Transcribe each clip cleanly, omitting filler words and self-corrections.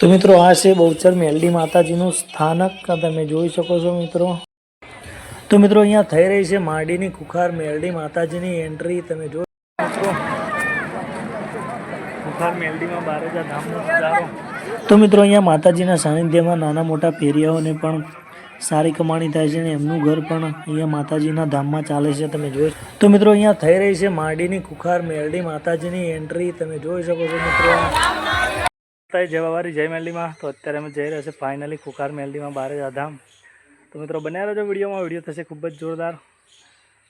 તો મિત્રો આ છે બહુચર મેલડી માતાજીનું સ્થાનક તમે જોઈ શકો છો મિત્રો। તો મિત્રો અહીંયા થઈ રહી છે માડીની ખુખાર મેલડી માતાજીની એન્ટ્રી તમે જોઈ મિત્રો ખુખાર મેલડીમાં બારેજા ધામનો નજારો। તો મિત્રો અહીંયા માતાજીના સાનિધ્યમાં નાના મોટા ફેરિયાઓને પણ સારી કમાણી થાય છે અને એમનું ઘર પણ અહીંયા માતાજીના ધામમાં ચાલે છે તમે જોઈ। તો મિત્રો અહીંયા થઈ રહી છે માડીની ખુખાર મેલડી માતાજીની એન્ટ્રી તમે જોઈ શકો છો મિત્રો। જય બાબારી જય મેલડીમાં। તો અત્યારે અમે જઈ રહ્યા છે ફાઇનલી ખુખાર મેલડીમાં બારેજા ધામ। તો મિત્રો બન્યા રહેજો વિડીયોમાં, વિડીયો થશે ખૂબ જ જોરદાર।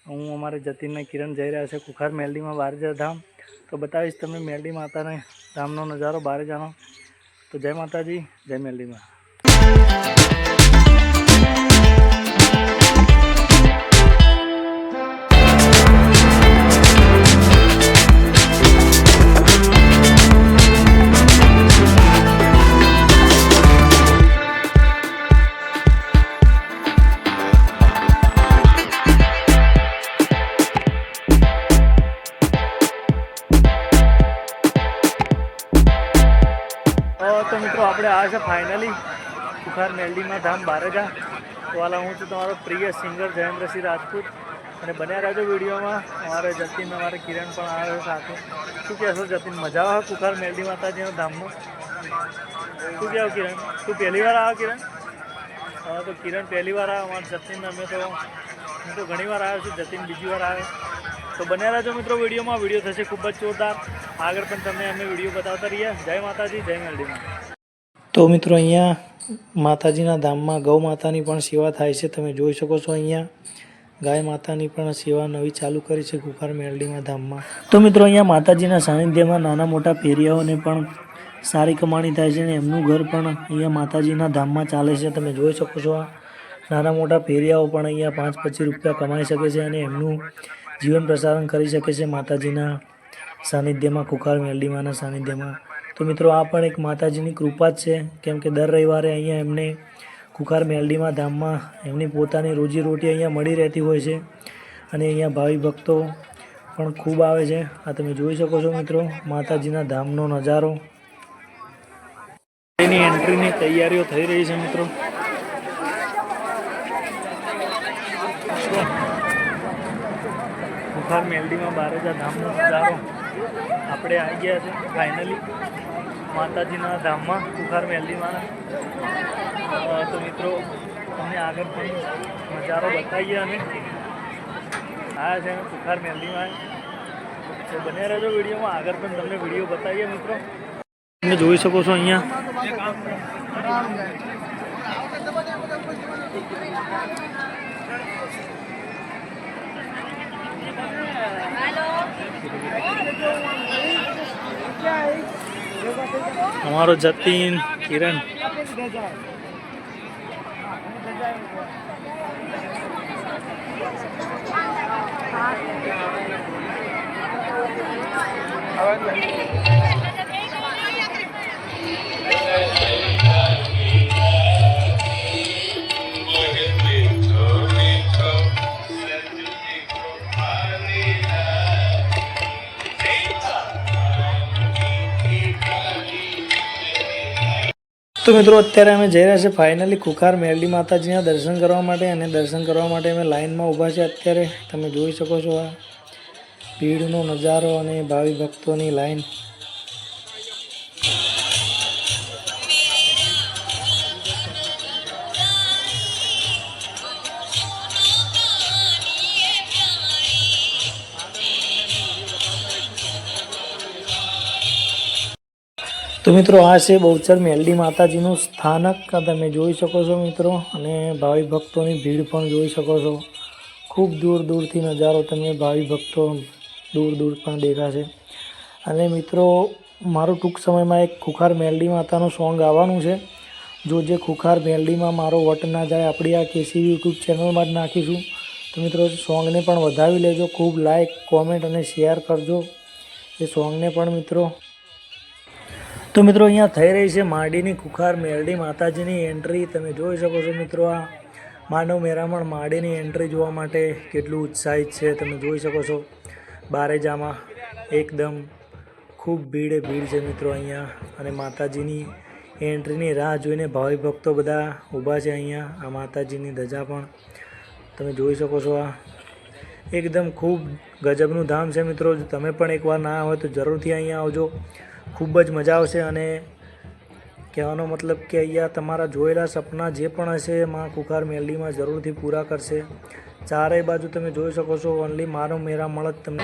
હું અમારે જતીનને કિરણ જઈ રહ્યા છે ખુખાર મેલડીમાં બારેજા ધામ। તો બતાવીશ તમને મેલડી માતાને ધામનો નજારો બારેજાનો। તો જય માતાજી જય મેલડીમાં। તો મિત્રો આપણે આ છે ફાઇનલી ખુખાર મેલડીમાં ધામ બારેજા। તો હાલ હું છું તમારો પ્રિય સિંગર જયેન્દ્રસિંહ રાજપૂત અને બન્યા રહેજો વિડીયોમાં। અમારે જતીન અમારે કિરણ પણ આવે છે સાથે। શું કહેશો જતીન, મજા આવે ખુખાર મેલડી માતાજીના ધામમાં? શું કહેવું કિરણ, તું પહેલી વાર આવે કિરણ? હા તો કિરણ પહેલી વાર આવે, અમારે જતીન અમે તો હું તો ઘણી વાર આવ્યો છું, જતીન બીજી વાર આવે। તો બન્યા રહેજો મિત્રો વિડીયોમાં, વિડીયો થશે ખૂબ જ જોરદાર। આગળ પણ તમને અમે વિડીયો બતાવતા રહીએ। જય માતાજી જય મેલડીમાં। તો મિત્રો અહીંયા માતાજીના ધામમાં ગૌ માતાની પણ સેવા થાય છે તમે જોઈ શકો છો। અહીંયા ગાય માતાની પણ સેવા નવી ચાલુ કરી છે ખુખાર મેલડીમાં ધામમાં। તો મિત્રો અહીંયા માતાજીના સાનિધ્યમાં નાના મોટા ફેરિયાઓને પણ સારી કમાણી થાય છે અને એમનું ઘર પણ અહીંયા માતાજીના ધામમાં ચાલે છે તમે જોઈ શકો છો। નાના મોટા ફેરિયાઓ પણ અહીંયા 5-25 રૂપિયા કમાઈ શકે છે અને એમનું જીવન પ્રસારણ કરી શકે છે માતાજીના સાનિધ્યમાં, ખુખાર મેલડીમાના સાનિધ્યમાં। તો મિત્રો આ પણ એક માતાજીની કૃપા જ છે, કેમ કે દર રવિવારે અહીંયા એમને ખુખાર મેલડીમાં ધામમાં એમની પોતાની રોજીરોટી અહીંયા મળી રહેતી હોય છે અને અહીંયા ભાવિ ભક્તો પણ ખૂબ આવે છે। આ તમે જોઈ શકો છો મિત્રો માતાજીના ધામનો નજારો। એની એન્ટ્રીની તૈયારીઓ થઈ રહી છે મિત્રો। ખુખાર મેલડીમાં બારેજા ધામનો નજારો। આપણે આવી ગયા છે ફાઇનલી માતાજીના ધામમાં ખુખાર મેલડીમાં। તો મિત્રો તમને આગળ પણ નજારો બતાવીએ અમે આવ્યા છે ખુખાર મેલડીમાં। તો બને રહેજો વિડીયોમાં, આગળ પણ તમને વિડીયો બતાવીએ મિત્રો। તમે જોઈ શકો છો અહીંયા हमारो जतीन किरण तो मित्रों અત્યારે અમે જઈ રહ્યા છે ફાઇનલી ખુખાર મેલડી માતાજીના દર્શન કરવા માટે અને દર્શન કરવા માટે અમે લાઈનમાં ઊભા છે। અત્યારે તમે જોઈ શકો છો આ ભીડનો નજારો અને ભાવિ ભક્તોની લાઈન। તો મિત્રો આ છે બહુચર મેલડી માતાજીનું સ્થાનક તમે જોઈ શકો છો મિત્રો અને ભાવિ ભક્તોની ભીડ પણ જોઈ શકો છો। ખૂબ દૂર દૂરથી નજારો તમને ભાવિ ભક્તો દૂર દૂર પણ દેખાશે। અને મિત્રો મારું ટૂંક સમયમાં એક ખુખાર મેલડી માતાનું સોંગ આવવાનું છે। જો જે ખુખાર મેલડીમાં મારો વટ ના જાય આપણી આ કેસીવી યુટ્યુબ ચેનલમાં જ નાખીશું। તો મિત્રો સોંગને પણ વધાવી લેજો, ખૂબ લાઈક કોમેન્ટ અને શેર કરજો એ સોંગને પણ મિત્રો। તો મિત્રો અહીંયા થઈ રહી છે માડીની ખુખાર મેલડી માતાજીની એન્ટ્રી તમે જોઈ શકો છો મિત્રો। આ માનવ મેરામણ માડીની એન્ટ્રી જોવા માટે કેટલું ઉત્સાહિત છે તમે જોઈ શકો છો। બારેજામાં એકદમ ખૂબ ભીડ છે મિત્રો અહીંયા અને માતાજીની એ એન્ટ્રીની રાહ જોઈને ભાવિ ભક્તો બધા ઊભા છે અહીંયા. આ માતાજીની ધજા પણ તમે જોઈ શકો છો. આ એકદમ ખૂબ ગજબનું ધામ છે મિત્રો. તમે પણ એકવાર ના હોય તો જરૂરથી અહીંયા આવજો, ખૂબ જ મજા આવશે. અને કહેવાનો મતલબ કે અહીંયા તમારા જોયેલા સપના જે પણ હશે માં કુખાર મેલડીમાં જરૂરથી પૂરા કરશે. ચારેય બાજુ તમે જોઈ શકો છો. ઓનલી મારો મેરા મળત તમને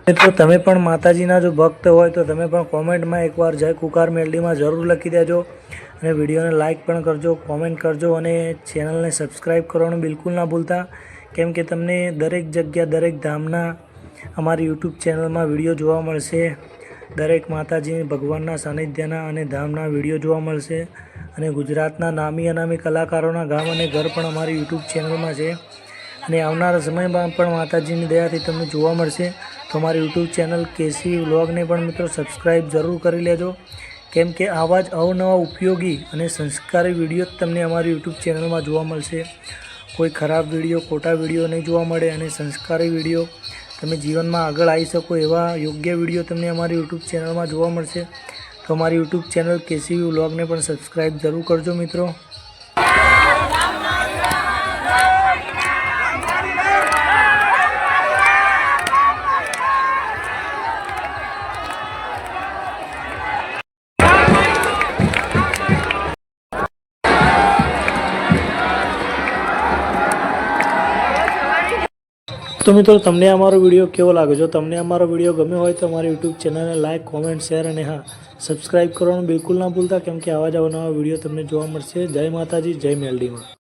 મિત્રો. તમે પણ માતાજીના જો ભક્ત હોય તો તમે પણ કોમેન્ટમાં એકવાર જય કુખાર મેલડીમાં જરૂર લખી દેજો. અને વિડીયોને લાઇક પણ કરજો, કોમેન્ટ કરજો અને ચેનલને સબસ્ક્રાઈબ કરવાનું બિલકુલ ના ભૂલતા. કેમ કે તમને દરેક જગ્યા, દરેક ધામના અમારી યુટ્યુબ ચેનલમાં વિડીયો જોવા મળશે. દરેક માતાજી ભગવાનના સાનિધ્યના અને ધામના વિડીયો જોવા મળશે. અને ગુજરાતના નામી અનામી કલાકારોના ગામ અને ઘર પણ અમારી યુટ્યુબ ચેનલમાં છે. અને આવનારા સમયમાં પણ માતાજીની દયાથી તમને જોવા મળશે. તો અમારી યુટ્યુબ ચેનલ કેસી વ્લોગને પણ મિત્રો સબસ્ક્રાઈબ જરૂર કરી લેજો. કેમ કે આવા જ અવનવા ઉપયોગી અને સંસ્કારી વિડીયો તમને અમારી યુટ્યુબ ચેનલમાં જોવા મળશે. કોઈ ખરાબ વિડીયો, ખોટા વિડીયો નહીં જોવા મળે. અને સંસ્કારી વિડીયો તમે જીવનમાં આગળ આવી શકો એવા યોગ્ય વિડીયો તમને અમારી યુટ્યુબ ચેનલમાં જોવા મળશે. તો અમારી યુટ્યુબ ચેનલ કેસી વ્લોગને પણ સબસ્ક્રાઈબ જરૂર કરજો મિત્રો. તો મિત્રો તમને અમારો વિડીયો કેવો લાગે? જો તમને અમારો વિડીયો ગમ્યો હોય તો અમારી યુટ્યુબ ચેનલને લાઇક, કોમેન્ટ, શેર અને હા સબસ્ક્રાઈબ કરવાનું બિલકુલ ના ભૂલતા. કેમ કે આવા જ અવનવા વિડીયો તમને જોવા મળશે. જય માતાજી, જય મેલડીમાં.